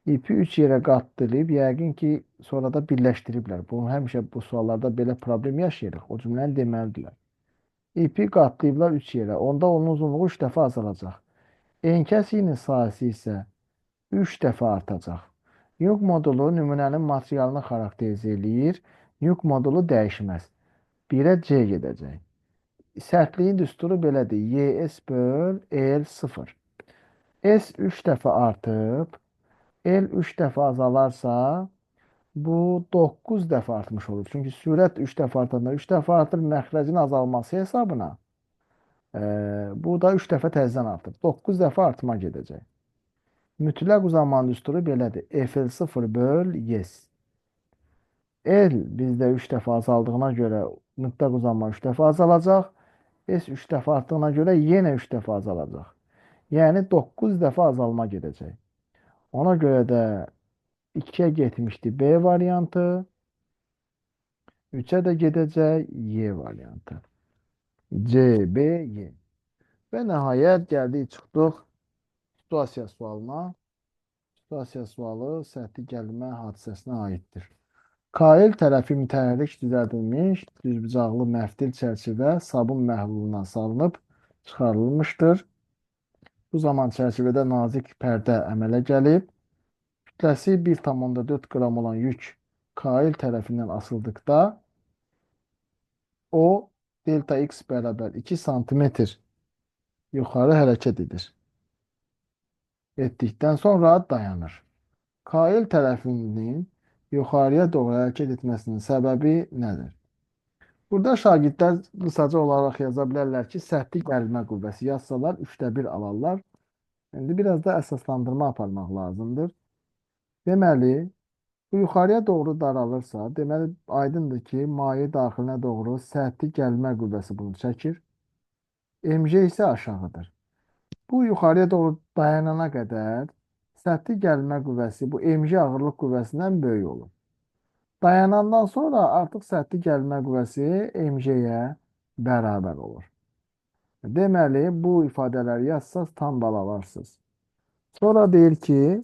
Speaker 1: İpi 3 yerə qatlayıb, yəqin ki, sonra da birləşdiriblər. Bu, həmişə bu suallarda belə problem yaşayırıq. O cümləni deməlidirlər. İpi qatlayıblar 3 yerə. Onda onun uzunluğu 3 dəfə azalacaq. Enkəsinin sahəsi isə 3 dəfə artacaq. Young modulu nümunənin materialını xarakterizə eləyir. Young modulu dəyişməz. 1-ə C gedəcək. Sərtliyin düsturu belədir. YS böl L 0. S 3 dəfə artıb, L 3 dəfə azalarsa, bu 9 dəfə artmış olur. Çünki sürət 3 dəfə artanda 3 dəfə artır, məxrəcin azalması hesabına. Bu da 3 dəfə təzədən artır. 9 dəfə artma gedəcək. Mütləq uzanmanın düsturu belədir. FL0 böl yes. L bizdə 3 dəfə azaldığına görə mütləq uzanma 3 dəfə azalacaq. S 3 dəfə artdığına görə yenə 3 dəfə azalacaq. Yəni 9 dəfə azalma gedəcək. Ona görə də 2-yə getmişdi B variantı. 3-ə də gedəcək Y variantı. C, B, Y. Və nəhayət gəldik, çıxdıq situasiya sualına. Situasiya sualı səthi gəlmə hadisəsinə aiddir. Kail tərəfi mütəhərrik düzəldilmiş düzbucaqlı məftil çərçivə sabun məhluluna salınıb çıxarılmışdır. Bu zaman çərçivədə nazik pərdə əmələ gəlib. Kütləsi 1,4 qram olan yük kail tərəfindən asıldıqda o delta x bərabər 2 santimetr yuxarı hərəkət edir. Etdikdən sonra dayanır. Kail tərəfinin yuxarıya doğru hərəkət etməsinin səbəbi nədir? Burada şagirdlər qısaca olaraq yaza bilərlər ki, səthi gəlmə qüvvəsi yazsalar 3də 1 alarlar. İndi biraz da əsaslandırma aparmaq lazımdır. Deməli, bu yuxarıya doğru daralırsa, deməli aydındır ki, maye daxilinə doğru səthi gəlmə qüvvəsi bunu çəkir. MJ isə aşağıdır. Bu yuxarıya doğru dayanana qədər səthi gəlmə qüvvəsi bu MJ ağırlıq qüvvəsindən böyük olur. Dayanandan sonra artıq səthi gəlmə qüvvəsi MJ-yə bərabər olur. Deməli, bu ifadələri yazsaz tam bal alarsınız. Sonra deyir ki,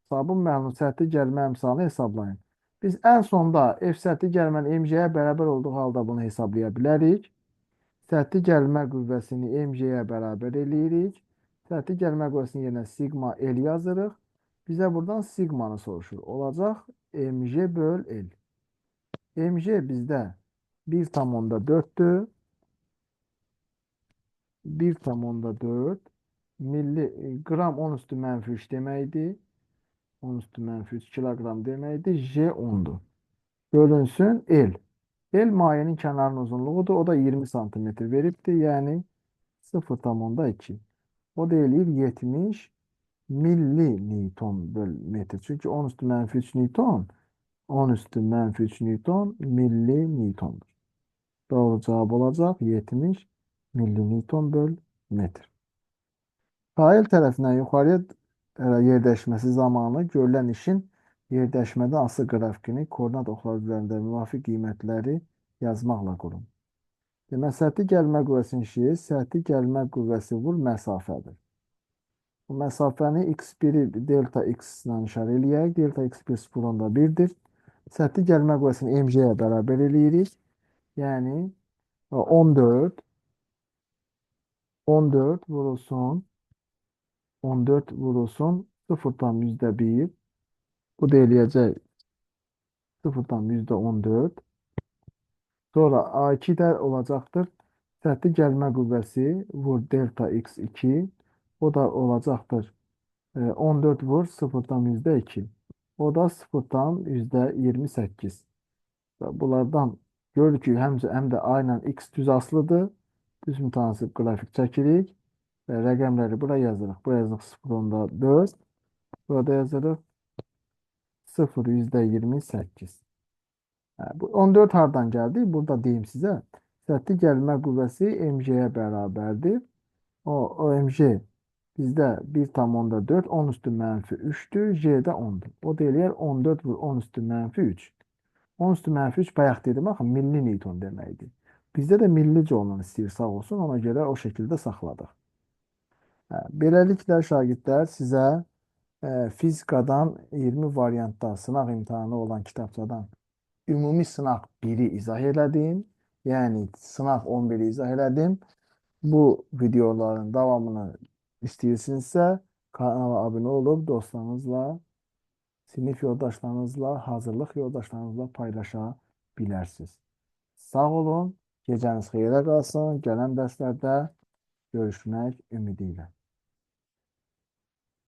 Speaker 1: sabun məhlulun səthi gəlmə əmsalını hesablayın. Biz ən sonda F səthi gəlmənin MJ-yə bərabər olduğu halda bunu hesablaya bilərik. Səthi gəlmə qüvvəsini MJ-yə bərabər eləyirik. Səthi gəlmə qüvvəsinin yerinə sigma L yazırıq. Bizə buradan sigmanı soruşur. Olacaq MJ böl L. MJ bizdə 1,4-dür. 1,4 milli qram 10 üstü mənfi 3 deməkdir. 10 üstü mənfi 3 kiloqram deməkdir. J 10-dur. Bölünsün L. L mayenin kənarının uzunluğudur. O da 20 santimetr veribdir. Yəni 0,2. O da eləyir 70 milli Newton böl metr. Çünki 10 üstü mənfi 3 Newton 10 üstü mənfi 3 Newton milli Newtondur. Doğru cavab olacaq 70 milli Newton böl metr. Kail tərəfindən yuxarıya yerdəşməsi zamanı görülən işin yerdəşmədə asılı qrafikini koordinat oxları üzərində müvafiq qiymətləri yazmaqla qurun. Demək, səthi gəlmə qüvvəsinin işi, səthi gəlmə qüvvəsi vur məsafədir. Bu məsafəni x1 delta x ilə işarə eləyək. Delta x1 0,1-dir. Səthi gəlmə qüvvəsini mc-yə bərabər eləyirik. Yəni 14 vurulsun 14 vurulsun 0,1. Bu da eləyəcək 0,14. Sonra A2 də olacaqdır. Səthi gəlmə qüvvəsi vur delta x2 O da olacaqdır 14 vur sıfırdan %2. O da sıfırdan %28. Və bunlardan görür ki, həm də A ilə X düz asılıdır. Düz mütənasib qrafik çəkirik və rəqəmləri bura yazırıq. Bura yazırıq 0,4. Burada yazırıq 0,28. Bu 14 hardan gəldi? Burada deyim sizə. Səthi gəlmə qüvvəsi mg-yə bərabərdir. O mg bizdə 1,4, 10 üstü mənfi 3'dür. J də 10'dur. O da eləyər 14 vur 10 üstü mənfi 3. 10 üstü mənfi 3 bayaq dedim, axı milli newton deməkdir. Bizdə də milli joul'dan istəyir sağ olsun. Ona görə o şəkildə saxladıq. Beləliklə şagirdlər sizə fizikadan 20 variantda sınaq imtahanı olan kitabçadan ümumi sınaq 1'i izah elədim. Yəni sınaq 11'i izah elədim. Bu videoların davamını istəyirsinizsə kanala abunə olub dostlarınızla, sinif yoldaşlarınızla, hazırlıq yoldaşlarınızla paylaşa bilərsiniz. Sağ olun, gecəniz xeyrə qalsın. Gələn dərslərdə görüşmək ümidi ilə.